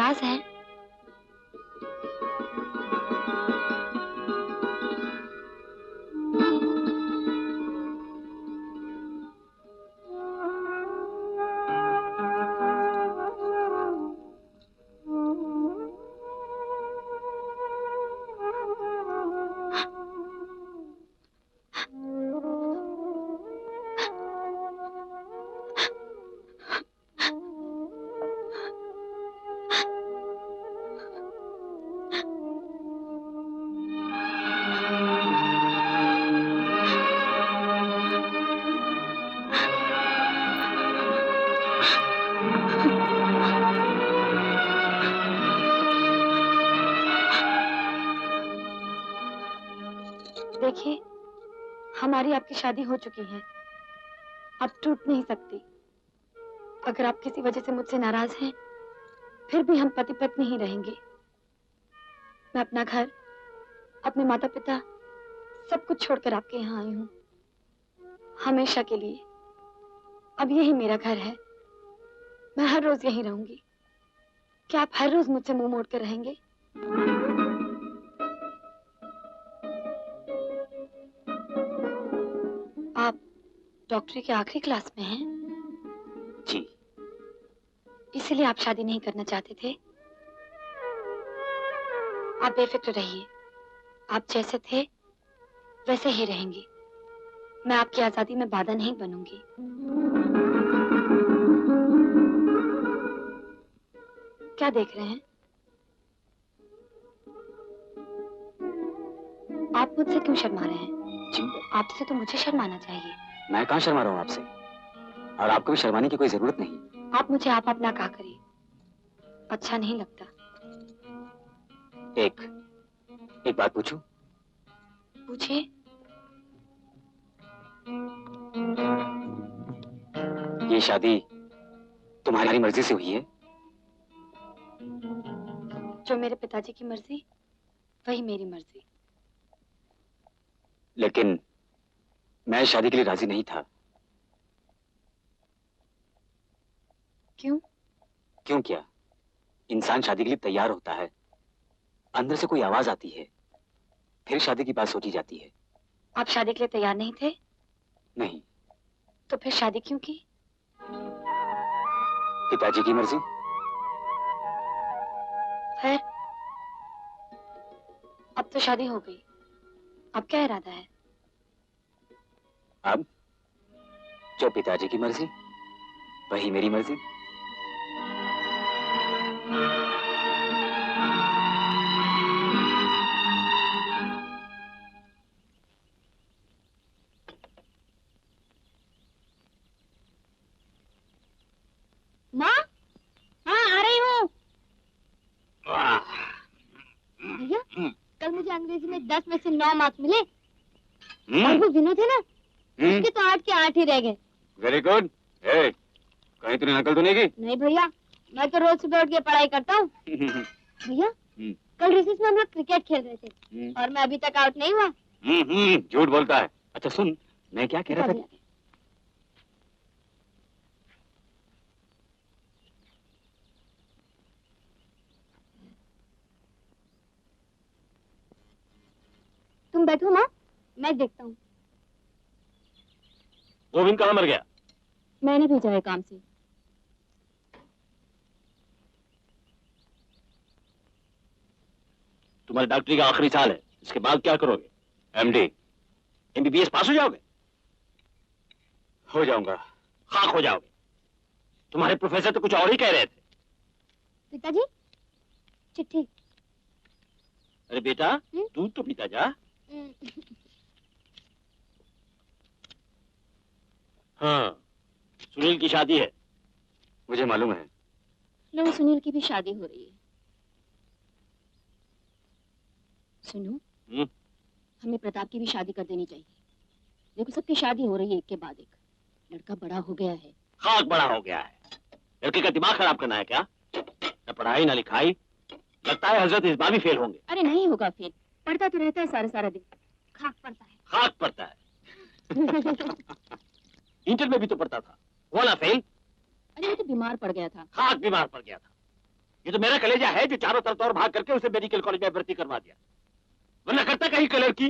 नाराज हैं? देखिए, हमारी आपकी शादी हो चुकी है, अब टूट नहीं सकती। अगर आप किसी वजह से मुझसे नाराज हैं, फिर भी हम पति पत्नी ही रहेंगे। मैं अपना घर, अपने माता पिता, सब कुछ छोड़कर आपके यहाँ आई हूँ, हमेशा के लिए। अब यही मेरा घर है, मैं हर रोज यहीं रहूंगी। क्या आप हर रोज मुझसे मुंह मोड़ कर रहेंगे? आप डॉक्टरी के आखिरी क्लास में हैं? जी। इसीलिए आप शादी नहीं करना चाहते थे? आप बेफिक्र रहिए, आप जैसे थे वैसे ही रहेंगे। मैं आपकी आजादी में बाधा नहीं बनूंगी। क्या देख रहे हैं? आप मुझसे क्यों शर्मा रहे हैं? जी, आपसे तो मुझे शर्माना चाहिए। मैं कहाँ शर्मा रहा हूँ आपसे, और आपको भी शर्माने की कोई जरूरत नहीं। आप मुझे आप अपना कहा करिए, अच्छा नहीं लगता। एक बात पूछूं? पूछिए। ये शादी तुम्हारी मर्जी से हुई है? जो मेरे पिताजी की मर्जी, वही मेरी मर्जी। लेकिन मैं शादी के लिए राजी नहीं था। क्यों? क्यों क्या? इंसान शादी के लिए तैयार होता है, अंदर से कोई आवाज आती है, फिर शादी की बात सोची जाती है। आप शादी के लिए तैयार नहीं थे? नहीं। तो फिर शादी क्यों की? पिताजी की मर्जी। खैर, अब तो शादी हो गई, अब क्या इरादा है? अब जो पिताजी की मर्जी, वही मेरी मर्जी। माँ, हाँ आ रही हूँ। भैया, कल मुझे अंग्रेजी में 10 में से 9 मार्क्स मिले, और वो विनोद है ना, उसके तो 8 के 8 ही रह गए। Very good. कहीं तूने नकल तो नहीं की? नहीं भैया, मैं तो रोज सुबह उठ के पढ़ाई करता हूँ। भैया, कल रिसेस में हम लोग क्रिकेट खेल रहे थे, और मैं अभी तक आउट नहीं हुआ। झूठ बोलता है। अच्छा सुन, मैं क्या कह रहा था? तुम बैठो माँ, मैं देखता हूँ। गोविंद कहाँ मर गया? मैंने भेजा है काम से। तुम्हारी डॉक्टरी का आखिरी साल है, इसके बाद क्या करोगे? एमडी, एमबीबीएस पास हो जाओगे? हो जाऊंगा। खाक हो जाओगे। तुम्हारे प्रोफेसर तो कुछ और ही कह रहे थे। पिताजी, चिट्ठी। अरे बेटा, तू तो पिता जा। हाँ, सुनील की शादी है। मुझे मालूम है। लो, सुनील की भी शादी हो रही है। सुनो, हमें प्रताप की भी शादी कर देनी चाहिए। देखो, सबकी शादी हो रही है एक के बाद एक। लड़का बड़ा हो गया है। खाक बड़ा हो गया है। लड़के का दिमाग खराब करना है क्या? न पढ़ाई न लिखाई। लगता है हजरत इस बार भी फेल होंगे। अरे नहीं होगा फेल, पढ़ता तो रहता है सारा दिन। खाक पड़ता है। खाक पड़ता है। इंटर में भी तो पढ़ता था, वो ना फेल। अरे वो तो बीमार पड़ गया था। खाक बीमार पड़ गया था। ये तो मेरा कलेजा है जो चारों तरफ और भाग करके उसे मेडिकल कॉलेज में भर्ती करवा दिया, वरना करता कहीं कलर की।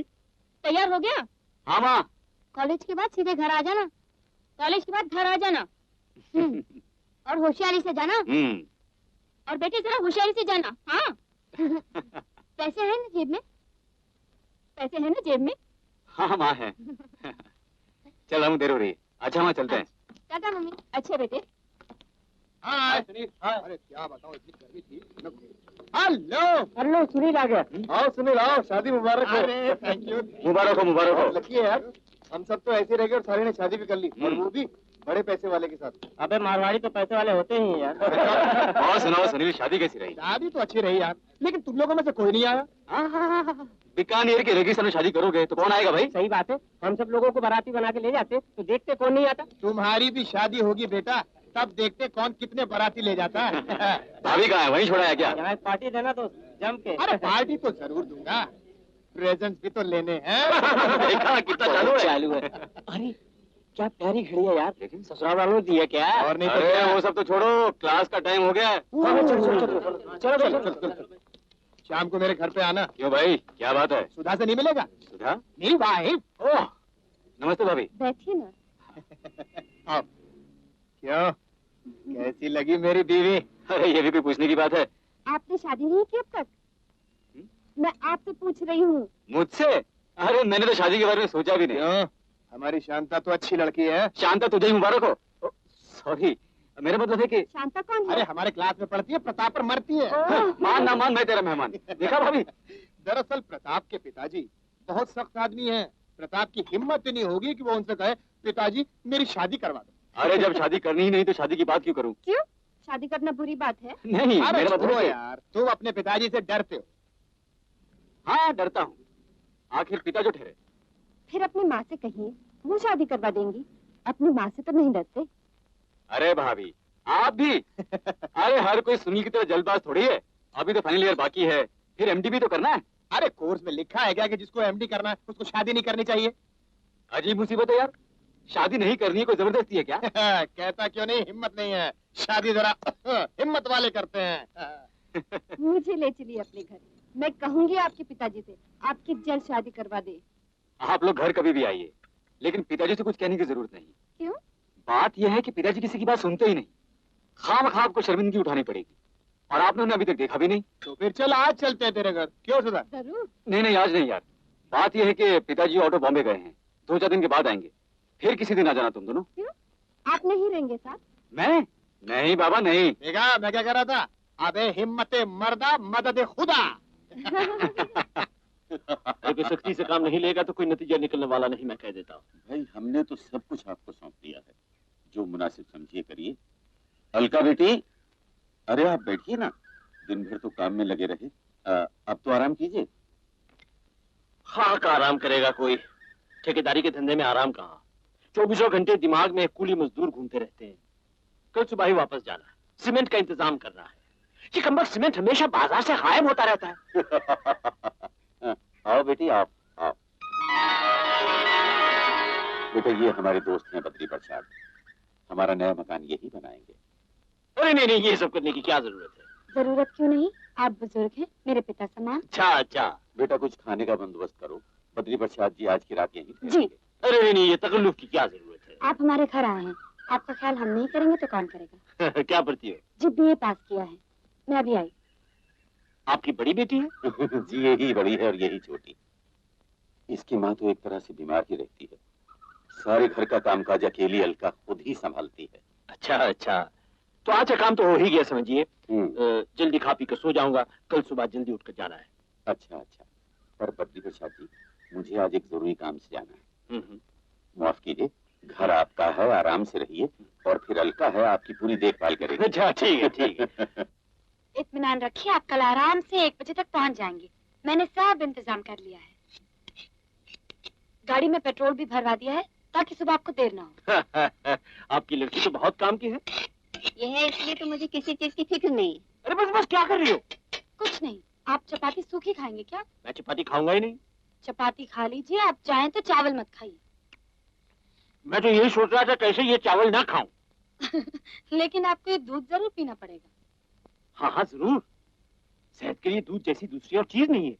तैयार हो गया? हाँ माँ। कॉलेज के बाद सीधे घर आ जाना। कॉलेज के बाद घर आ जाना। और होशियारी से जाना। और बेटे जरा होशियारी से जाना। हाँ। पैसे हैं ना जेब में? पैसे हैं ना जेब में? हाँ माँ है। चल हम देर हो रही है। अच्छा माँ चलते हैं। टाटा मम्मी। अच्छे बेटे। हाँ सुनील। अरे क्या बताओ, इतनी गर्मी थी। हेलो हेलो, सुनील आ गया। आओ सुनील आओ, शादी मुबारक हो। अरे थैंक यू। मुबारक हो मुबारक हो। लकी है यार, हम सब तो ऐसे रह गए और सारे ने शादी भी कर ली, और वो भी बड़े पैसे वाले के साथ। अबे मारवाड़ी तो पैसे वाले होते ही हैं यार। और सुनाओ सुनील, शादी कैसी रही? शादी तो अच्छी रही यार, लेकिन तुम लोगों में से कोई नहीं आया। बीकानेर के रेगिस्तान में शादी करोगे तो कौन आएगा भाई? सही बात है, हम सब लोगों को बाराती बना के ले जाते तो देखते कौन नहीं आता। तुम्हारी भी शादी होगी बेटा, तब देखते कौन कितने बाराती ले जाता है। भाभी कहाँ है, वहीं छोड़ा है क्या? यहाँ एक पार्टी देना तो जम के। अरे पार्टी तो जरूर दूंगा, प्रेजेंट्स भी तो लेने हैं। देखा कितना चालू है। अरे क्या प्यारी घड़ी है यार, लेकिन ससुराल वालों ने दी है क्या? और नहीं तो अरे क्या? वो सब तो छोड़ो, क्लास का टाइम हो गया है। चलो शाम को मेरे घर पे आना। क्यों भाई, क्या बात है? सुधा से नहीं मिलेगा? सुधा? मेरी वाइफ। ओह नमस्ते भाभी। बैठिए ना। आओ। क्यों, कैसी लगी मेरी बीवी? अरे ये भी कोई पूछने की बात है? आपने शादी नहीं की अब तक? मैं आपसे पूछ रही हूँ। मुझसे? अरे मैंने तो शादी के बारे में सोचा भी नहीं। क्यों, हमारी शांता तो अच्छी लड़की है। शांता तुझे ही मुबारक हो। सॉरी, मेरा मतलब है कि शांता कौन है? अरे हमारे क्लास में पढ़ती है, प्रताप पर मरती है। मान ना मान, मैं तेरा मेहमान। देखा भाभी? दरअसल प्रताप के पिताजी बहुत सख्त आदमी हैं। प्रताप की हिम्मत ही नहीं होगी कि वो उनसे कहे पिताजी मेरी शादी करवा दो। अरे जब शादी करनी ही नहीं तो शादी की बात क्यों करूं? क्यों? शादी करना बुरी बात है? नहीं, अरे मेरा मतलब छोड़ो है कि- यार, तुम अपने पिताजी से डरते हो। हाँ डरता हूँ, आखिर पिता जो ठहरे। फिर अपनी माँ से कहिए, वो शादी करवा देंगी। अपनी माँ से तो नहीं डरते। अरे भाभी आप भी। अरे हर कोई सुनील की तरह जल्दबाज थोड़ी है। अभी तो फाइनल ईयर बाकी है, फिर एमडी भी तो करना है। अरे कोर्स में लिखा है क्या कि जिसको एमडी करना है उसको शादी नहीं करनी चाहिए? अजीब मुसीबत है यार, शादी नहीं करनी है, कोई जबरदस्ती है क्या? कहता क्यों नहीं, हिम्मत नहीं है। शादी जरा हिम्मत वाले करते हैं। मुझे ले चलिए अपने घर। मैं कहूँगी आपके पिताजी से, आपकी जल्द शादी करवा दे। आप लोग घर कभी भी आइए, लेकिन पिताजी से कुछ कहने की जरूरत नहीं। क्यों? बात यह है कि पिताजी किसी की बात सुनते ही नहीं। खामखा आपको शर्मिंदगी उठानी पड़ेगी, और आपने उन्हें अभी तक देखा भी नहीं। तो फिर चल आज चलते हैं तेरे घर। क्यों सुधा? जरूर। नहीं नहीं आज नहीं यार, बात यह है कि पिताजी ऑटो बॉम्बे गए हैं, 2-4 दिन के बाद आएंगे। फिर किसी दिन आ जाना तुम दोनों। क्यों? आप नहीं रहेंगे साथ? मैं? नहीं बाबा नहीं। देखा मैं क्या कह रहा था? अबे हिम्मते मर्दा मदद खुदा। अगर सख्ती से काम नहीं लेगा तो कोई नतीजा निकलने वाला नहीं, मैं कह देता हूँ। भाई हमने तो सब कुछ आपको सौंप दिया है, जो मुनासिब समझिए करिए। अलका बेटी, अरे आप बैठिए ना, दिन भर तो काम में लगे रहे। अब तो आराम कीजिए। हाँ का आराम करेगा कोई, ठेकेदारी के धंधे में आराम कहाँ। 24 घंटे दिमाग में कूली मजदूर घूमते रहते हैं। कल सुबह ही वापस जाना है, सीमेंट का इंतजाम करना है। ये कमबख्त सीमेंट हमेशा बाजार से गायब होता रहता है। आओ बेटी आप आओ। बेटा ये हमारे दोस्त हैं बद्री प्रसाद, हमारा नया मकान यही बनाएंगे। अरे नहीं नहीं, ये सब करने की क्या जरूरत है? जरूरत क्यों नहीं, आप बुजुर्ग हैं, मेरे पिता समान। अच्छा अच्छा। बेटा कुछ खाने का बंदोबस्त करो, बद्री प्रसाद जी आज की रात यहीं जी। ठहरेंगे। अरे नहीं नहीं, ये तकल्लुफ की क्या जरूरत है? आप हमारे घर आए हैं, आपका ख्याल हम नहीं करेंगे तो कौन करेगा? क्या पढ़ती हो? जी BA पास किया है। मैं अभी आई। आपकी बड़ी बेटी है? जी यही बड़ी है और यही छोटी। इसकी माँ तो एक तरह से बीमार ही रहती है, सारे घर का कामकाज अकेली अलका खुद ही संभालती है। अच्छा अच्छा, तो आज का काम तो हो ही गया समझिए। जल्दी खा पी कर सो जाऊंगा, कल सुबह जल्दी उठकर जाना है। अच्छा अच्छा, पर बद्री प्रसाद जी मुझे आज एक जरूरी काम से जाना है। माफ कीजिए, घर आपका है, आराम से रहिए, और फिर अलका है आपकी पूरी देखभाल करेगी। अच्छा ठीक है ठीक है। इत्मीनान रखिए, आप कल आराम से 1 बजे तक पहुंच जाएंगे। मैंने सब इंतजाम कर लिया है। गाड़ी में पेट्रोल भी भरवा दिया है ताकि सुबह आपको देर ना हो। आपकी लड़की तो बहुत काम की है। ये है इसलिए तो मुझे किसी चीज की फिक्र नहीं। अरे बस बस क्या कर रही हो? कुछ नहीं। आप चपाती सूखी खाएंगे क्या? मैं चपाती खाऊंगा ही नहीं। चपाती खा लीजिए, आप चाहें तो चावल मत खाइए। मैं तो यही सोच रहा था कैसे ये चावल ना खाऊं। लेकिन आपको ये दूध जरूर पीना पड़ेगा। हाँ हाँ जरूर, सेहत के लिए दूध जैसी दूसरी और चीज नहीं है।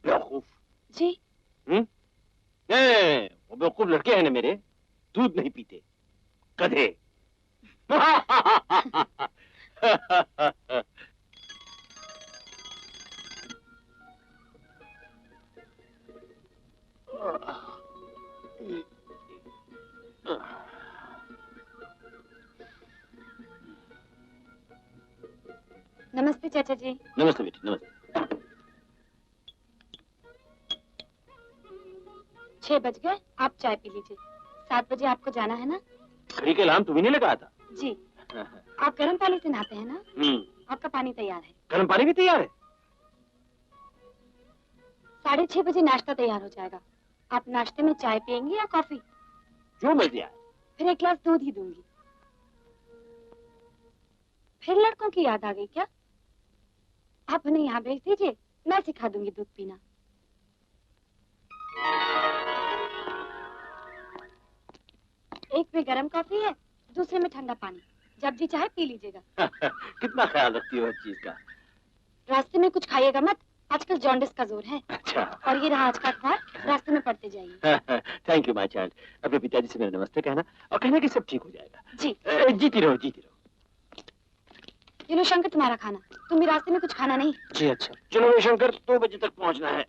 बेवकूफ। जी। वो बेवकूफ लड़के हैं ना मेरे, दूध नहीं पीते, गधे। नमस्ते चाचा जी। नमस्ते बेटी, नमस्ते। 6 बज गए, आप चाय पी लीजिए। 7 बजे आपको जाना है ना? घड़ी के अलार्म तुम्ही नहीं लगाया था? जी। आप गर्म पानी से नहाते हैं ना? आपका पानी तैयार है। गर्म पानी भी तैयार है? 6:30 बजे नाश्ता तैयार हो जाएगा। आप नाश्ते में चाय पियेंगे या कॉफी? जो मर्जी आए। फिर 1 गिलास दूध ही दूंगी। फिर लड़कों की याद आ गई क्या? आप उन्हें यहाँ भेज दीजिए, मैं सिखा दूंगी दूध पीना। एक में गर्म कॉफी है, दूसरे में ठंडा पानी। जब जी चाहे पी लीजिएगा। कितना ख्याल रखती हो हर चीज का। रास्ते में कुछ खाइएगा मत, आजकल जॉन्डिस का जोर है। अच्छा। और ये रहा आज का अखबार, रास्ते में पढ़ते जाइए। Thank you my child. अपने पिताजी से मेरा नमस्ते कहना और कहना कि सब ठीक हो जाएगा। जी। जीती रहो, जीती रहो। ये लो शंकर तुम्हारा खाना, तुम भी रास्ते में कुछ खाना नहीं। जी अच्छा। चलो शंकर, 2 बजे तक पहुंचना है।